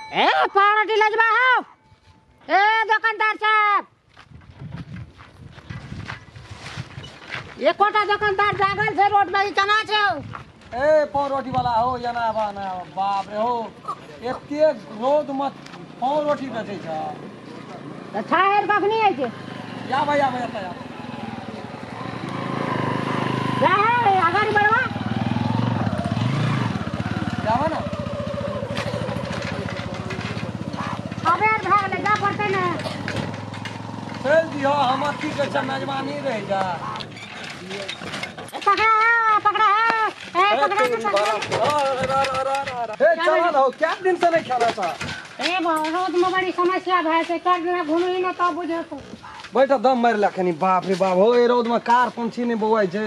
ए पावरोटी लजबा हो ए दुकानदार साहब ये कोटा दुकानदार जागल से रोड में कना छे ए पावरोटी वाला हो या ना बाप रे हो एते रोड मत पावरोटी बेचे छ त छाहेर कखनी है छे या भाई आता या जा है आगारी बढ़वा जावा ना अबे भाग ले जा पड़ते ना चल दियो हम की के छ मेजबानी रह जा पकड़ा ए चला हो क्या दिन से नहीं खेला था ए रोड में बड़ी समस्या भाई से कर देना घूमी ही ना तो बुझे तो बैठा दम मार लखनी बाप रे बाप हो ए रोड में कार पंछी ने बोवाई छे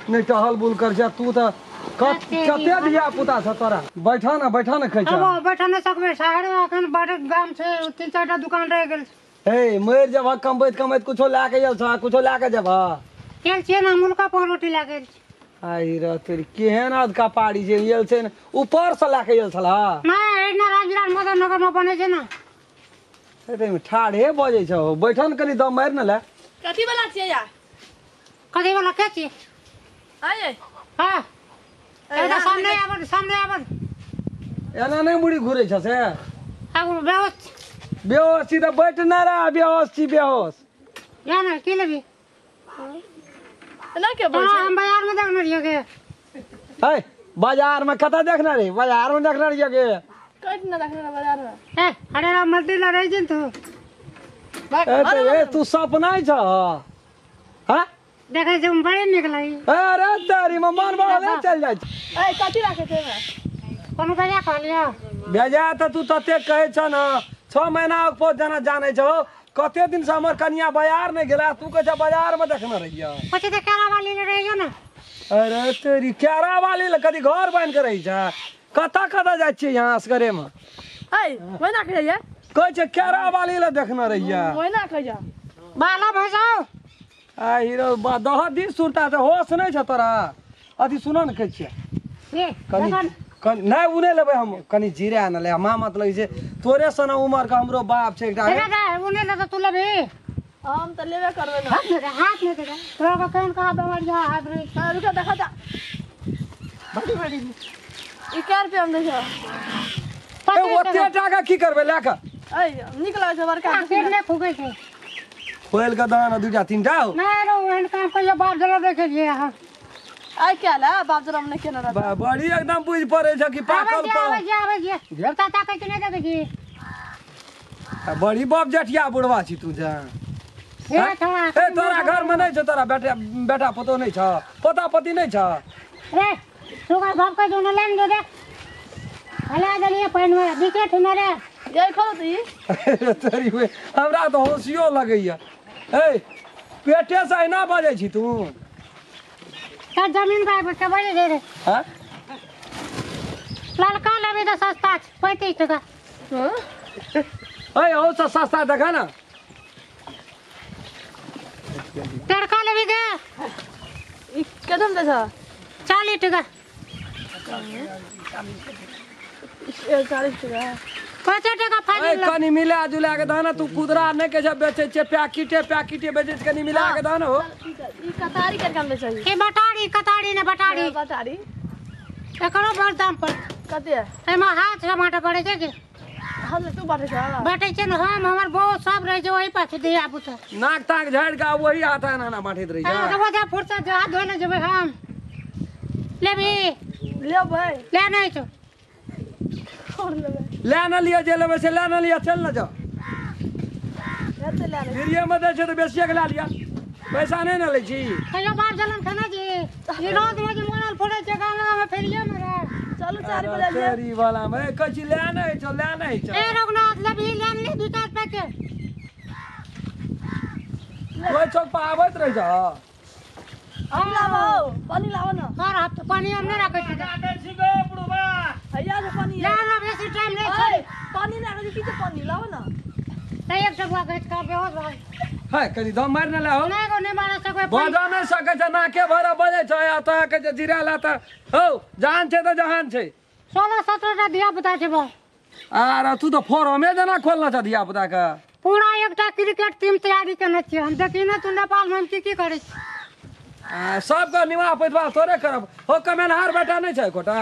नहीं टहल बुल कर जा तू तो कते दिया पुता छ तोरा बैठा ना खै छ अब बैठा न सकबे शहर में अखन बड़े गाम छे 3-4टा दुकान रह गेल ए मर जब कमबैत कुछो लाके जाल छ कुछो लाके जब केल छे ना मुल्का पावरोटी लागे आई र तेरी केहन आद का पाड़ी छे येल छे ऊपर से लाके जाल छला ना एना राजराज मदन नगर में बने छे ना ए में ठाड़े बजे छ बैठन कनी दम मार न ले कथी वाला छियै या कथी वाला के छी आये हां एदा सामने आवन एना नहीं मुड़ी घुरे छ से अब बेहोश सीधा बैठ ना रहा बेहोश या ना की लेबी ना के बोल हम बाजार में देखने रहिए के है बाजार में कता देखना रे बाजार में देखना रहिए के कट ना देखना बाजार में ए अरे राम मल्टी ला रही जिन तू ए तू सपना ही छ हां देखे से बड़े निकलाई अरे तेरी मन बड़ा चल जाय ए कथी राखे छे में कोनो कहिया खा लिया बेजा त तू तते कहे छ न 6 महीना पहुंच जाना जाने छ कते दिन से हमर कन्या बाजार नहीं गेला तू कहे छ बाजार में देखना रहिया પછી તો કેરા વાલી ને રહી ગયો ને अरे तेरी केरा वाली ल कदी घर बन के रही छ कता जाय छी यहां असगरे में ए वही ना कहिया कहे छ केरा वाली ल देखना रहिया वही ना कहिया बाला भजाओ आ हीरो दह दिन सुनता से होश नहीं छ तोरा अथी सुन न कह छी ये कनी नहीं उने लेबे हम कनी जीरा न ले मां मतलब से तोरे सना उमर का हमरो बाप छे एकटा तेरा जा उन्हें ले तो तू लेबे हम त लेबे करबे ना हाथ में तेरा तोरा का कौन कहा बेमार जा हाथ में रुका देखा जा बड़ी ई कार पे हम देखा ए ओते टाका की करबे लेका ए निकला छ बड़का फिर ने फुगे छे होल का दाना दूटा तीनटा ना रो एन काम को ये बाप जला देखे जे हां आई क्या ला बाप जरा हमने केना रहा बड़ी एकदम बुझ पड़े छ कि पाकल आवे जे देवता ताके के नहीं देखे जी बड़ी बाप जठिया बुढ़वा छी तू जा ये थोड़ा ए तोरा घर में नहीं छ तोरा बेटा पतो नहीं छ पोता पति नहीं छ रे तू का बाप का जोन लेन दे हला दलिए पैन में विकेट में रे ये खोलो ती तेरी वे हमरा तो होशियो लगैया ए पेटे से ना बजे छी तू सर जमीन का बजे दे रे हां ललका लेबे तो सस्ता 35 टका हां ए ओ सस्ता देखा ना तड़का लेबे दे ई कदम दे छ 40 टका 40 टका 50 टका ए फाजिल कनी मिला जुला के दाना तू खुदरा नहीं के जब बेचे छे पैकेटे बेचे छे कनी मिला के दाना हो ई कतारी कर काम दे छ के बटाड़ी कताड़ी ने बटाड़ी कतारी एकरो बहुत दाम पर कते एमा हाथ टमाटर पड़े छै के हम तू बाटे छ बैठे छै न हम हमर बहुत सब रह छै वही पाछे दे आबू त नाक ताक झाड़ का वही आता है ना बांटत रही जा तो वो फुर्सत हाथ धोने जेबे हम लेबी ले भाई ले नहीं छो और ले ले ना लिया जे लेबे से ले ना लिया चल ना जा एते ले ले फिर ये मत छे तो बेसिया के ला लिया पैसा नहीं ना ले छी हेलो बाप जलन खाना जी ये रोज मुझे मोनल फोड़े छै गाना में फेरिया में रे चलो 4 बजे ले तेरी वाला में कछि ले नहीं छो ए रघुनाथ लेबी लेन ले 2-4 पैकेट कोई चौक पर आवत रह जा पानी लाओ ना और हाथ पानी हम नहीं रखे छी भैया से पानी ले ना बेसी टाइम नहीं छै पानी ना रखी तो पानी लाओ ना ते एक जगह गच का बेहोश भाई है कनी दम मार ना ले हो नहीं को नहीं मार सके बजा नहीं सके छ ना के भरा बजे छ या तो के जीरा लाता हो जान छे तो जहान छे 16-17 टा दिया बता छै बा अरे तू तो फॉर्मे जना खोलना छ धिया पुता का पूरा एकटा क्रिकेट टीम तैयारी करने छियै हम देखी ना तू नेपाल में हम की करे छी सबका निवाह पैतवा तोरे करब हो कमेनहार बेटा नहीं छै कोटा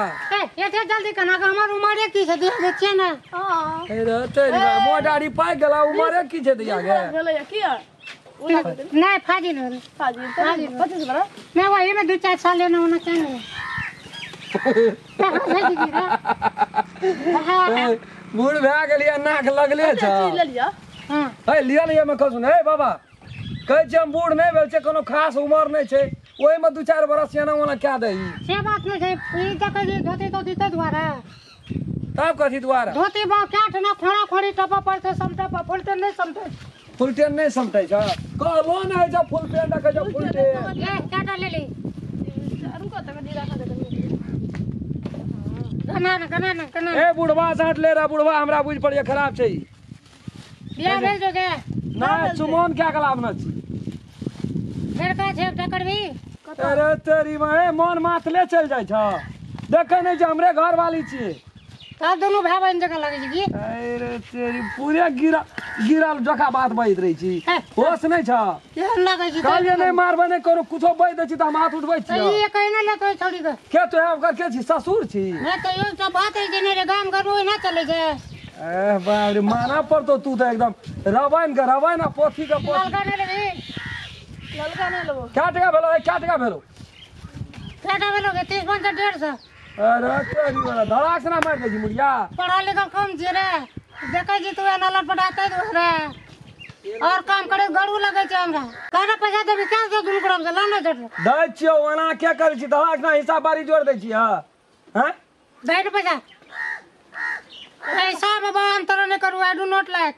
एते जल्दी कना के हमर उमरे की छै देख दे छियै ना हां रे तेरी बा मोडारी पाइ गेला उमरे की छै दिया गे भेलै की यार नहीं फाजिल हो फाजी 25 बरा मैं वही में 2-4 साल लेना होना चाहिए बूढ़ भए गेलिए नाक लगले छ चीज ले लिया हां हे लिया लिया में कहसुन हे बाबा कहै छै हम बूढ़ नहीं भेल छै कोनो खास उमर नहीं छै ओहि में 2-4 बरस सियाना ओना क्या दही से बात नहीं छै ई देखै जे धोती तो दीते द्वारा तब कथी द्वारा धोती बा काट ना खोड़ा खोड़ी टपा पड़ते समटा पर फुलते नहीं समटे फुल टेन नहीं समझै छ कहलो न है जब फुल पेन रखे जब फुल टेन ए काटा ले ली रुको तक दी रखा दे कना ए बुढ़वा साथ ले रहा बुढ़वा हमरा बुझ पड़िए खराब छै बियाह भेल जो के ना सुमन क्या गलाब न छी लड़का छै एकटा करबी अरे तेरी मां मन माथले चल जाइ छ देखे नहीं जे हमरे घर वाली छी तब दोनों भाई बहन जगह लगे छी की अरे तेरी पूरे गिरल जका बात बहित रही छी होश नहीं छ केहन लगे छी कहलिए नहीं मारबे नहीं करो कुछो बहि दै छी त हम हाथ उठबै छी ये कहना ले तो छोड़ी के के तो है ओकर के छी ससुर छी मैं तो यो सब बात है जे रे गाम घर ओइ ना चले छै ए बाप रे माना पर तो तू तो एकदम रवाइन आ पोथी का पोथी लड़का ने रे ललका नहीं लेबो क्या टका भेलो क्या टका भेलो काटा भेलो के 30-50 150 अरे तेरी वाला धड़ाक से ना मार दे जी मुड़िया पढ़ा लिखा कम छी रे देखे जी तू एना लट पटाते रे और काम करे गड़ू लगे छै हमरा काटा पैसा देबी क्या दे दुन करम से लाना जट दै छियो ओना के करै छी धड़ाक ना हिसाब बारी जोड़ दै छी हां हैं बैठ पैसा पैसा बाबा अंतर नहीं करू आई डू नॉट लाइक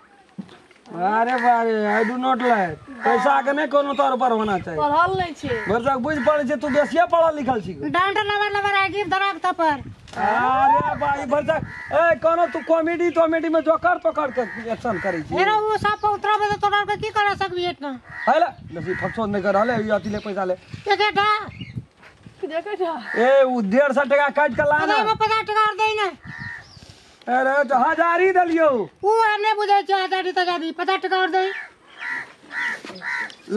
अरे बारे आई डू नॉट लाइक पैसा के नहीं कोनो तौर पर होना चाहिए पढ़ल नहीं छे बरसा बुझ पड़े छै तू बेसिया पढ़ल लिखल छी डांट लवर आई गिव धराक तपर अरे भाई बरसा ए कोनो तू कॉमेडी में जोकर पकड़ के एक्शन करै छी हेरो वो सब पे उतरबे तो तोरा के की कर सकबी इतना हैला नसी फक्सो नहीं कर हले अति ले पैसा ले एकेटा देखे था ए उ 150 टका काट के लाना अरे 50 टका और देई ना अरे तो हजारी दलियो वो ने बुझै छै हजारी तजारी 50 टका और देई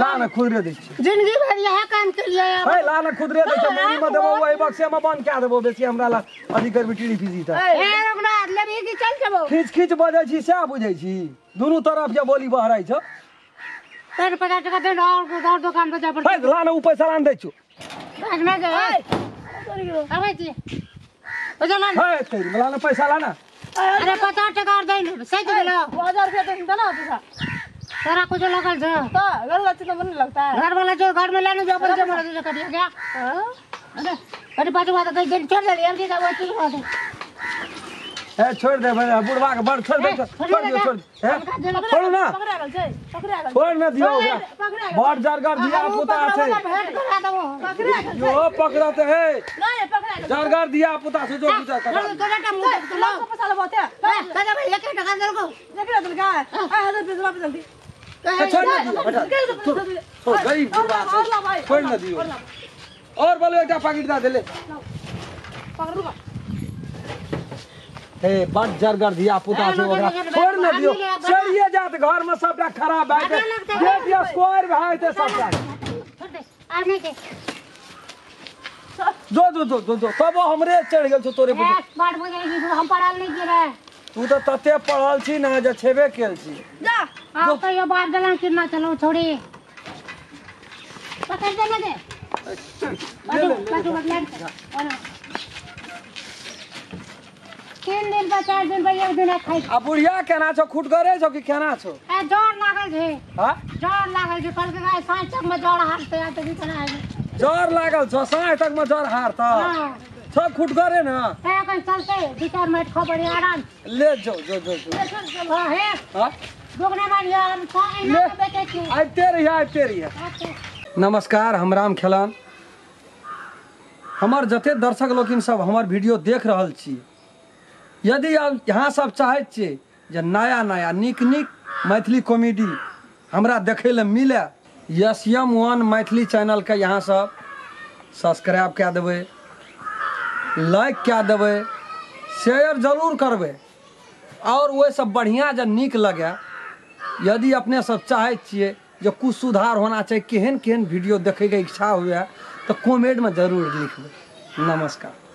लाना खुद रे दै छी जिंदगी भर यह काम के लिए हे लाना खुद रे दै छी मनी में देबो ओइ बक्से में बंद क्या देबो बेसी हमरा ला अधिक बिटड़ी फीजी त ए हमरा लेबी की चल जबो खींच बजै छी से बुझै छी दुनू तरफ जे बोली बहराई छ तेरे 50 टका दे और दुकान पे जा पड़ हे लाना उ पैसा लान दै छु आज में गए आबै छी पैसा लान हे तेरी लाना पैसा लाना अरे 50 टका और देई ना सही गेलो 2000 रुपया तो देना पैसा तेरा कुछ लगल छ तो घर वाला तो मन लगता है घर वाला जो घर में लाने जो अपन जमा जो करिए क्या हां अरे पाछू बात कहीं दिन छोड़ दे हम ठीक है वो ठीक है ए छोड़ दे भाई बुढ़वा के बड़ छोड़ दियो छोड़ छोड़ ना पकड़ा गल छै छोड़ ना दियो बड़ जरगर दिया पुता छै भेंट करा दो पकड़ा गल यो पकड़त है नहीं पकड़ा गल जरगर दिया पुता से जो पूछा कर तोरा का मुंह तो लो पैसा लेबो ते दादा भाई 1 टका दे को देखे तो का 1000 रुपया वापस जल्दी छोड़ ना दियो बेटा छोड़ गरीब बुढ़वा से छोड़ ना दियो और बोलो एक पैकेट दा दे ले पकड़ लो ए बड़ जरगर दिया पुता से ओकरा छोड़ ना दियो चलिए जात घर में सबटा खराब बैठे जे दिया स्क्वायर भाई ते सबटा छोड़ दे आने के जो तब हमरे चढ़ गेल छो तोरे बुझ बात बुझे हम पढ़ाल नहीं गिरे तू तो तते पढ़ल छी ना जे छेबे केल छी जा आओ तो ये बात गला कितना चलो छोड़ी पकड़ दे ना दे पाछू बदला 3 दिन पर 4 दिन पर एक दिन खाई आ बुढ़िया केना छो खुट करे छो कि केना छो ए जोर लागल छै हां जोर लागल छै कल के साँझ तक में जोर हारते आ तो कितना है जोर लागल छो साँझ तक में जोर हार त हां छ खुट करे ना ए कहीं चलते 2-4 मिनट खो बड़ी आराम ले जो हां है हां दुगना मार यार साइन ना बेटे छी आते रहिए नमस्कार हम राम खेलान हमर जते दर्शक लोकिन सब हमर वीडियो देख रहल छी यदि आप यहाँ सब चाहै छियै जे नया नया नीक मैथिली कॉमेडी हमरा देखै ले मिले SM1 मैथिली चैनल के यहाँ सब सब्सक्राइब कए देबै लाइक कए देबै शेयर जरूर करबै और वो सब बढ़िया जब निक लगे, यदि अपने सब चाहे छिए जो कुछ सुधार होना चाहिए, केहन केहन वीडियो देखे के इच्छा हुए तो कमेंट में जरूर लिखबै। नमस्कार।